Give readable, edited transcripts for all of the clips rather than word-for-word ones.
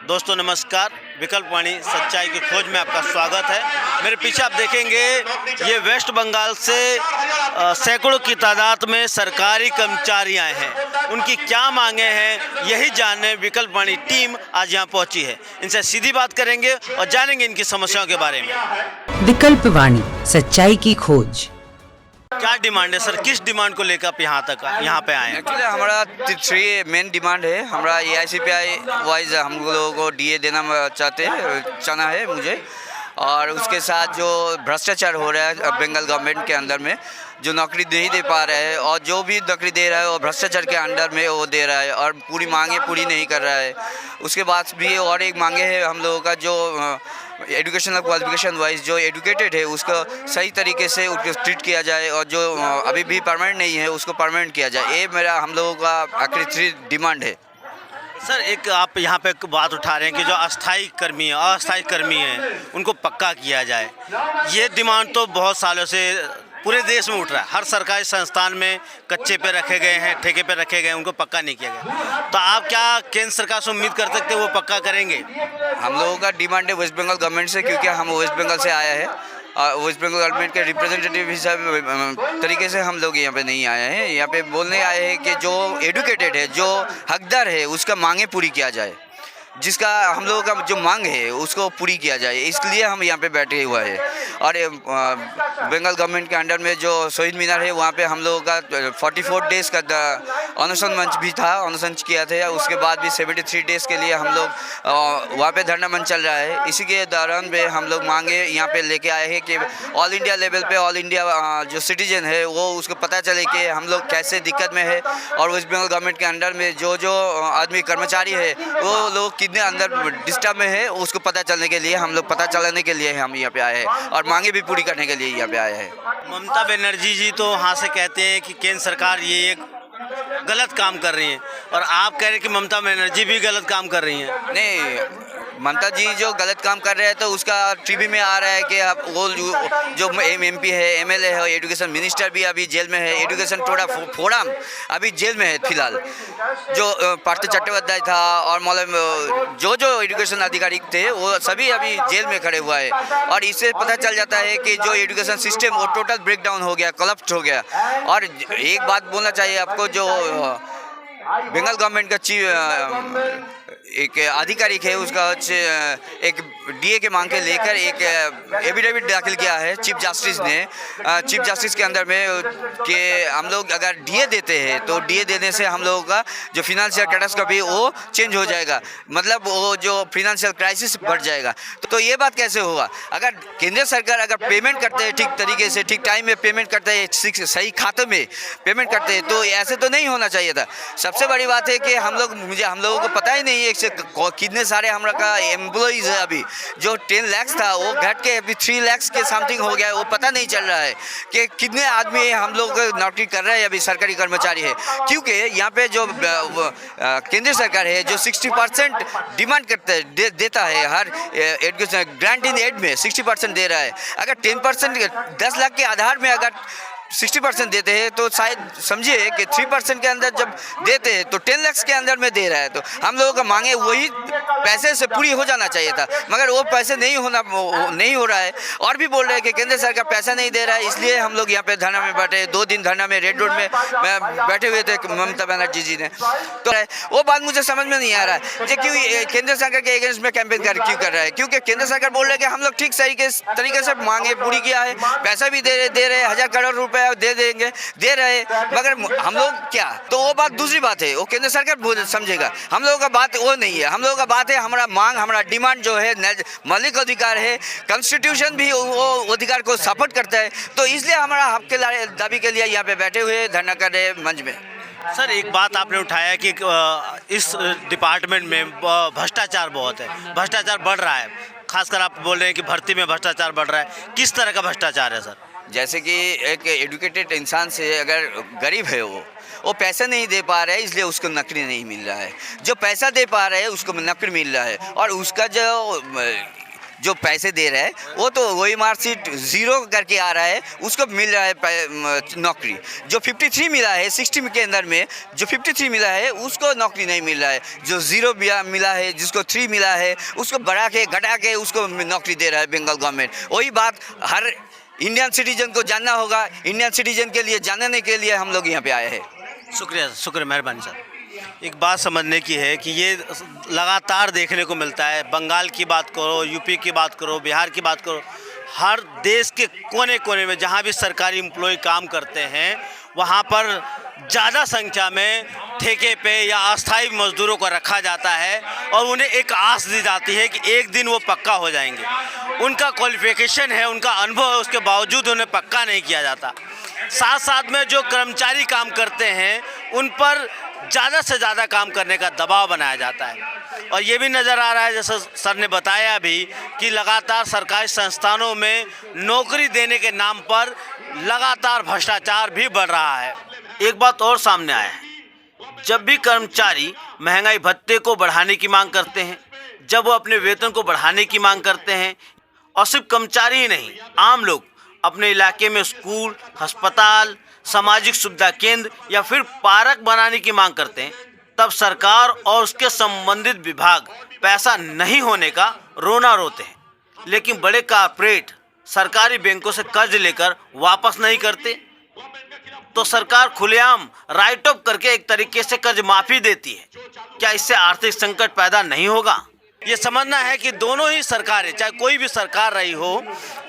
दोस्तों नमस्कार, विकल्प वाणी सच्चाई की खोज में आपका स्वागत है। मेरे पीछे आप देखेंगे ये वेस्ट बंगाल से सैकड़ों की तादाद में सरकारी कर्मचारी आए हैं। उनकी क्या मांगे हैं यही जानने विकल्प वाणी टीम आज यहाँ पहुँची है। इनसे सीधी बात करेंगे और जानेंगे इनकी समस्याओं के बारे में। विकल्प वाणी सच्चाई की खोज। क्या डिमांड है सर, किस डिमांड को लेकर आप यहाँ पे आए हैं? एक्चुअली हमारा 3 मेन डिमांड है। हमारा AICPI वाइज हम लोगों को DA देना चाहना है मुझे, और उसके साथ जो भ्रष्टाचार हो रहा है बंगाल गवर्नमेंट के अंदर में, जो नौकरी नहीं दे पा रहा है और जो भी नौकरी दे रहा है वो भ्रष्टाचार के अंडर में वो दे रहा है और पूरी मांगे पूरी नहीं कर रहा है। उसके बाद भी और एक मांगे है हम लोगों का, जो एजुकेशनल क्वालिफिकेशन वाइज जो एजुकेटेड है उसको सही तरीके से उसको ट्रीट किया जाए, और जो अभी भी परमानेंट नहीं है उसको परमानेंट किया जाए। ये मेरा हम लोगों का आखिरी 3 डिमांड है। सर एक आप यहाँ पे बात उठा रहे हैं कि जो अस्थायी कर्मी हैं उनको पक्का किया जाए। ये डिमांड तो बहुत सालों से पूरे देश में उठ रहा है। हर सरकारी संस्थान में कच्चे पे रखे गए हैं, ठेके पे रखे गए हैं, उनको पक्का नहीं किया गया। तो आप क्या केंद्र सरकार से उम्मीद कर सकते हैं वो पक्का करेंगे? हम लोगों का डिमांड है वेस्ट बंगाल गवर्नमेंट से, क्योंकि हम वेस्ट बंगाल से आया है। वेस्ट बंगाल गवर्नमेंट के रिप्रेजेंटेटिव हिसाब तरीके से हम लोग यहाँ पे नहीं आए हैं। यहाँ पे बोलने आए हैं कि जो एडुकेटेड है, जो हकदार है, उसका मांगे पूरी किया जाए, जिसका हम लोगों का जो मांग है उसको पूरी किया जाए। इसलिए हम यहाँ पे बैठे हुए हैं। और बंगाल गवर्नमेंट के अंडर में जो शहीद मीनार है वहाँ पे हम लोगों का 44 डेज़ का अनशन मंच भी था, अनशन किया था। उसके बाद भी 73 डेज़ के लिए हम लोग वहाँ पे धरना मंच चल रहा है। इसी के दौरान में हम लोग मांगे यहाँ पे लेके आए हैं कि ऑल इंडिया लेवल पे ऑल इंडिया जो सिटीजन है वो उसको पता चले कि हम लोग कैसे दिक्कत में है, और वेस्ट बंगाल गवर्नमेंट के अंडर में जो जो आदमी कर्मचारी है वो लोग कितने अंदर डिस्टर्ब में है उसको पता चलने के लिए हम लोग पता चलाने के लिए हम यहाँ पे आए हैं, और मांगे भी पूरी करने के लिए यहाँ पे आए हैं। ममता बनर्जी जी तो वहाँ से कहते हैं कि केंद्र सरकार ये एक गलत काम कर रही है, और आप कह रहे हैं कि ममता बनर्जी भी गलत काम कर रही हैं। नहीं, ममता जी जो गलत काम कर रहे हैं तो उसका टीवी में आ रहा है कि अब वो जो MP है, MLA है, एजुकेशन मिनिस्टर भी अभी जेल में है, एजुकेशन थोड़ा फोरम अभी जेल में है फिलहाल। जो पार्थ चट्टोपाध्याय था और मतलब जो एजुकेशन अधिकारी थे वो सभी अभी जेल में खड़े हुआ है। और इससे पता चल जाता है कि जो एजुकेशन सिस्टम वो टोटल ब्रेक डाउन हो गया, कोलैप्स हो गया। और एक बात बोलना चाहिए आपको, जो बंगाल गवर्नमेंट का एक आधिकारिक है उसका एक DA के मांग के लेकर एक एफिडेविट दाखिल किया है चीफ जस्टिस ने। चीफ जस्टिस के अंदर में कि हम लोग अगर DA देते हैं तो DA देने से हम लोगों का जो फिनेंशियल कैटास्ट्रॉफी वो चेंज हो जाएगा, मतलब वो जो फिनेंशियल क्राइसिस बढ़ जाएगा। तो ये बात कैसे होगा? अगर केंद्र सरकार अगर पेमेंट करते हैं ठीक तरीके से, ठीक टाइम में पेमेंट करते हैं, सही खाते में पेमेंट करते हैं, तो ऐसे तो नहीं होना चाहिए था। सबसे बड़ी बात है कि हम लोगों को पता ही नहीं है कितने सारे हमारा का एम्प्लॉइज़ है। अभी जो 10 लाख था वो घट के अभी 3 लाख के समथिंग हो गया है। वो पता नहीं चल रहा है कि कितने आदमी हम लोग नौकरी कर रहे हैं, अभी सरकारी कर्मचारी है। क्योंकि यहाँ पे जो केंद्र सरकार है जो 60% डिमांड देता है हर एजुकेशन ग्रांट इन एड में 60% दे रहा है। अगर 10% 10 लाख के आधार में अगर 60% देते हैं तो शायद समझिए कि 3% के अंदर जब देते हैं तो 10 लाख के अंदर में दे रहा है। तो हम लोगों का मांगे वही पैसे से पूरी हो जाना चाहिए था, मगर वो पैसे नहीं हो रहा है। और भी बोल रहे हैं कि केंद्र सरकार पैसा नहीं दे रहा है, इसलिए हम लोग यहाँ पे धरना में बैठे। 2 दिन धरना में रेड रोड में बैठे हुए थे ममता बनर्जी जी ने। तो वो बात मुझे समझ में नहीं आ रहा है कि क्यों केंद्र सरकार के अगेंस्ट में कैंपेन क्यों कर रहा है। क्योंकि केंद्र सरकार बोल रहे हैं कि हम लोग ठीक सही के तरीके से मांगे पूरी किया है, पैसा भी दे रहे 1000 करोड़ रुपए दे देंगे, दे रहे, मगर हम लोग क्या, तो वो बात दूसरी बात है, वो केंद्र सरकार समझेगा। हम लोगों का बात वो नहीं है। हम लोगों का बात है हमारा मांग, हमारा डिमांड जो है मौलिक अधिकार है, कॉन्स्टिट्यूशन भी वो अधिकार को सपोर्ट करता है। तो इसलिए हमारा हक के दाबी के लिए यहाँ पे बैठे हुए धरना कर रहे हैं मंच में। सर एक बात आपने उठाया कि इस डिपार्टमेंट में भ्रष्टाचार बहुत है, भ्रष्टाचार बढ़ रहा है। खासकर आप बोल रहे हैं कि भर्ती में भ्रष्टाचार बढ़ रहा है। किस तरह का भ्रष्टाचार है सर? जैसे कि एक एजुकेटेड इंसान से अगर गरीब है वो पैसा नहीं दे पा रहा है, इसलिए उसको नौकरी नहीं मिल रहा है। जो पैसा दे पा रहा है उसको नौकरी मिल रहा है, और उसका जो जो पैसे दे रहा है वो तो वही मार्कशीट ज़ीरो करके आ रहा है, उसको मिल रहा है नौकरी। जो 53 मिला है 60 के अंदर में, जो 53 मिला है उसको नौकरी नहीं मिल रहा है। जो ज़ीरो मिला है, जिसको 3 मिला है, उसको बढ़ा के घटा के उसको नौकरी दे रहा है बंगाल गवर्नमेंट। वही बात हर इंडियन सिटीजन को जानना होगा। इंडियन सिटीजन के लिए जानने के लिए हम लोग यहाँ पे आए हैं। शुक्रिया, मेहरबानी सर। एक बात समझने की है कि ये लगातार देखने को मिलता है, बंगाल की बात करो, यूपी की बात करो, बिहार की बात करो, हर देश के कोने कोने में जहाँ भी सरकारी एम्प्लॉय काम करते हैं वहाँ पर ज़्यादा संख्या में ठेके पे या अस्थायी मजदूरों को रखा जाता है और उन्हें एक आस दी जाती है कि एक दिन वो पक्का हो जाएंगे। उनका क्वालिफिकेशन है, उनका अनुभव है, उसके बावजूद उन्हें पक्का नहीं किया जाता। साथ साथ में जो कर्मचारी काम करते हैं उन पर ज़्यादा से ज़्यादा काम करने का दबाव बनाया जाता है। और ये भी नज़र आ रहा है, जैसे सर ने बताया भी, कि लगातार सरकारी संस्थानों में नौकरी देने के नाम पर लगातार भ्रष्टाचार भी बढ़ रहा है। एक बात और सामने आया है, जब भी कर्मचारी महंगाई भत्ते को बढ़ाने की मांग करते हैं, जब वो अपने वेतन को बढ़ाने की मांग करते हैं, और सिर्फ कर्मचारी ही नहीं, आम लोग अपने इलाके में स्कूल, अस्पताल, सामाजिक सुविधा केंद्र या फिर पार्क बनाने की मांग करते हैं, तब सरकार और उसके संबंधित विभाग पैसा नहीं होने का रोना रोते हैं। लेकिन बड़े कॉर्पोरेट सरकारी बैंकों से कर्ज लेकर वापस नहीं करते, तो सरकार खुलेआम राइट ऑफ करके एक तरीके से कर्ज माफी देती है। क्या इससे आर्थिक संकट पैदा नहीं होगा? ये समझना है कि दोनों ही सरकारें, चाहे कोई भी सरकार रही हो,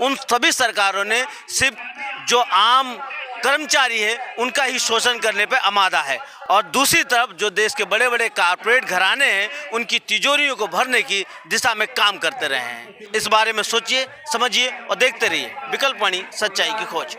उन सभी सरकारों ने सिर्फ जो आम कर्मचारी है उनका ही शोषण करने पे आमादा है, और दूसरी तरफ जो देश के बड़े बड़े कॉर्पोरेट घराने हैं उनकी तिजोरियों को भरने की दिशा में काम करते रहे हैं। इस बारे में सोचिए, समझिए और देखते रहिए विकल्प वाणी, सच्चाई की खोज।